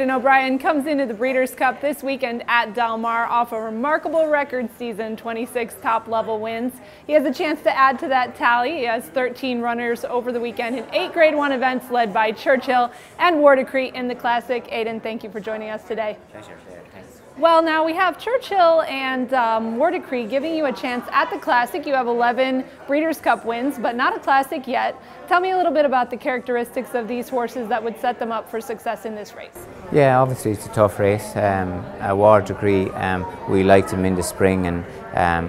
Aidan O'Brien comes into the Breeders' Cup this weekend at Del Mar off a remarkable record season, 26 top-level wins. He has a chance to add to that tally. He has 13 runners over the weekend in 8 Grade 1 events led by Churchill and Wardacrete in the Classic. Aidan, thank you for joining us today. Pleasure, Claire. Thanks. Well, now we have Churchill and Wardacrete giving you a chance at the Classic. You have 11 Breeders' Cup wins, but not a Classic yet. Tell me a little bit about the characteristics of these horses that would set them up for success in this race. Yeah, obviously it's a tough race. Wardacrete, we liked him in the spring, and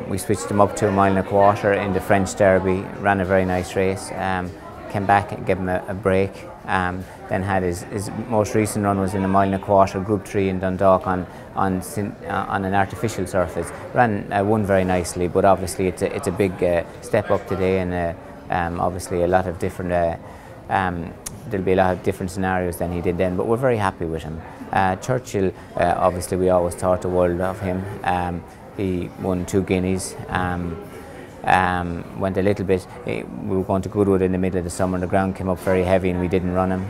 we switched him up to 1.25 miles in the French Derby. Ran a very nice race. Came back and gave him a break. Then had his most recent run was in a 1.25 miles Group 3 in Dundalk on an artificial surface. Won very nicely, but obviously it's a big step up today, and obviously a lot of different. There'll be a lot of different scenarios than he did then, but we're very happy with him. Churchill, obviously we always thought the world of him. He won 2 guineas. Went a little bit, we were going to Goodwood in the middle of the summer, and the ground came up very heavy and we didn't run him.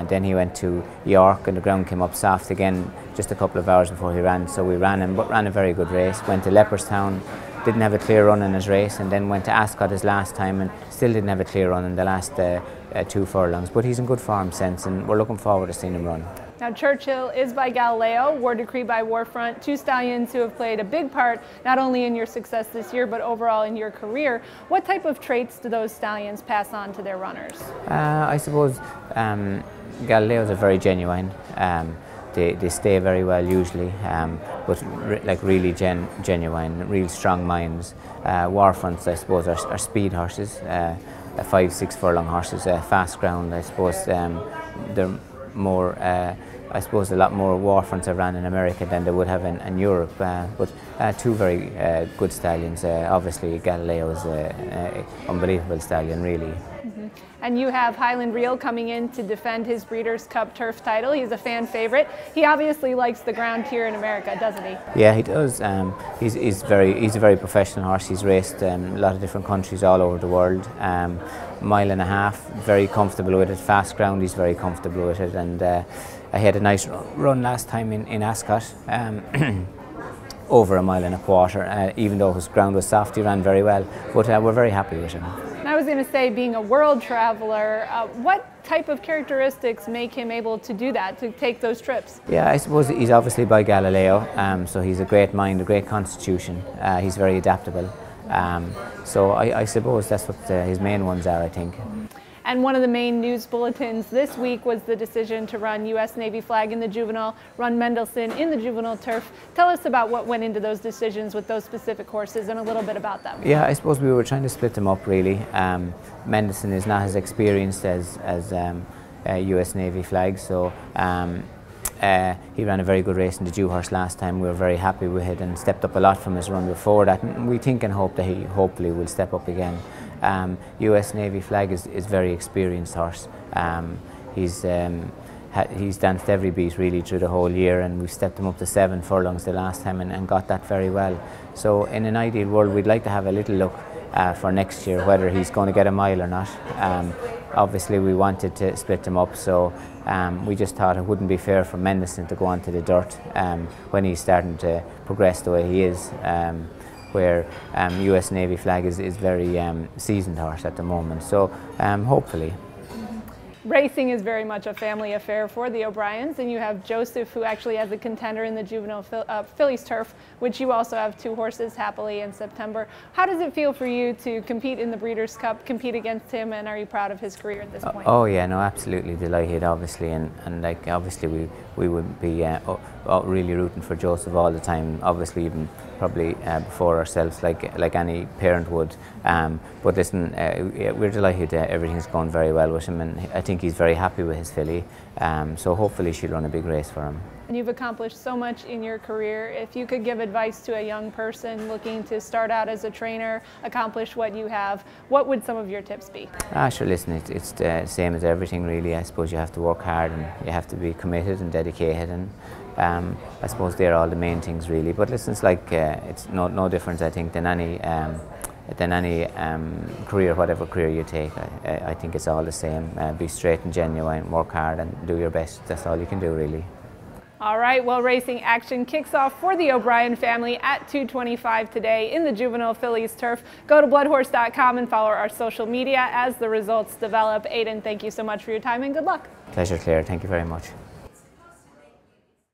Then he went to York and the ground came up soft again just a couple of hours before he ran, so we ran him, but ran a very good race. Went to Leopardstown, didn't have a clear run in his race, and then went to Ascot his last time and still didn't have a clear run in the last 2 furlongs, but he's in good form since, and we're looking forward to seeing him run. Now Churchill is by Galileo, Wardacrete by Warfront, 2 stallions who have played a big part not only in your success this year but overall in your career. What type of traits do those stallions pass on to their runners? I suppose Galileos are very genuine. They stay very well usually, but really genuine, real strong minds. Warfronts, I suppose, are speed horses, 5-6 furlong horses, fast ground. I suppose they're more. I suppose a lot more Warfronts have ran in America than they would have in Europe, but 2 very good stallions. Obviously Galileo is an unbelievable stallion, really. And you have Highland Reel coming in to defend his Breeders' Cup turf title. He's a fan favorite. He obviously likes the ground here in America, doesn't he? Yeah, he does. He's a very professional horse. He's raced a lot of different countries all over the world. 1.5 miles, very comfortable with it. Fast ground, he's very comfortable with it. And I had a nice run last time in Ascot. Over 1.25 miles, even though his ground was soft, he ran very well. But we're very happy with him. I was going to say, being a world traveler, what type of characteristics make him able to do that, to take those trips? Yeah, I suppose he's obviously by Galileo, so he's a great mind, a great constitution. He's very adaptable. So I suppose that's what his main ones are, I think. And one of the main news bulletins this week was the decision to run U.S. Navy flag in the juvenile, run Mendelssohn in the juvenile turf. Tell us about what went into those decisions with those specific horses and a little bit about them. Yeah, I suppose we were trying to split them up really. Mendelssohn is not as experienced as U.S. Navy flag, so he ran a very good race in the Dewhurst last time. We were very happy with it and stepped up a lot from his run before that. And we think and hope that he hopefully will step up again. US Navy flag is very experienced horse. He's danced every beat really through the whole year, and we've stepped him up to 7 furlongs the last time and got that very well. So in an ideal world we'd like to have a little look for next year whether he's going to get a mile or not. Obviously we wanted to split them up, so we just thought it wouldn't be fair for Mendelssohn to go onto the dirt when he's starting to progress the way he is. Where US Navy flag is very seasoned horse at the moment, so hopefully. Racing is very much a family affair for the O'Briens, and you have Joseph, who actually has a contender in the juvenile fillies turf, which you also have 2 horses happily in September. How does it feel for you to compete in the Breeders' Cup, compete against him, and are you proud of his career at this point? Oh yeah, no, absolutely delighted, obviously, and like obviously we would be really rooting for Joseph all the time, obviously even probably before ourselves, like any parent would. But listen, we're delighted everything's going very well with him, and I think he's very happy with his filly. So hopefully she'll run a big race for him. And you've accomplished so much in your career. If you could give advice to a young person looking to start out as a trainer, accomplish what you have, what would some of your tips be? Sure, listen, it's the same as everything really. I suppose you have to work hard and you have to be committed and dedicated, and I suppose they're all the main things really. But listen, it's like it's no difference, I think, than any career, whatever career you take. I think it's all the same. Be straight and genuine, work hard and do your best. That's all you can do really. All right, well, racing action kicks off for the O'Brien family at 2:25 today in the Juvenile Fillies turf. Go to bloodhorse.com and follow our social media as the results develop. Aidan, thank you so much for your time and good luck. Pleasure, Claire. Thank you very much.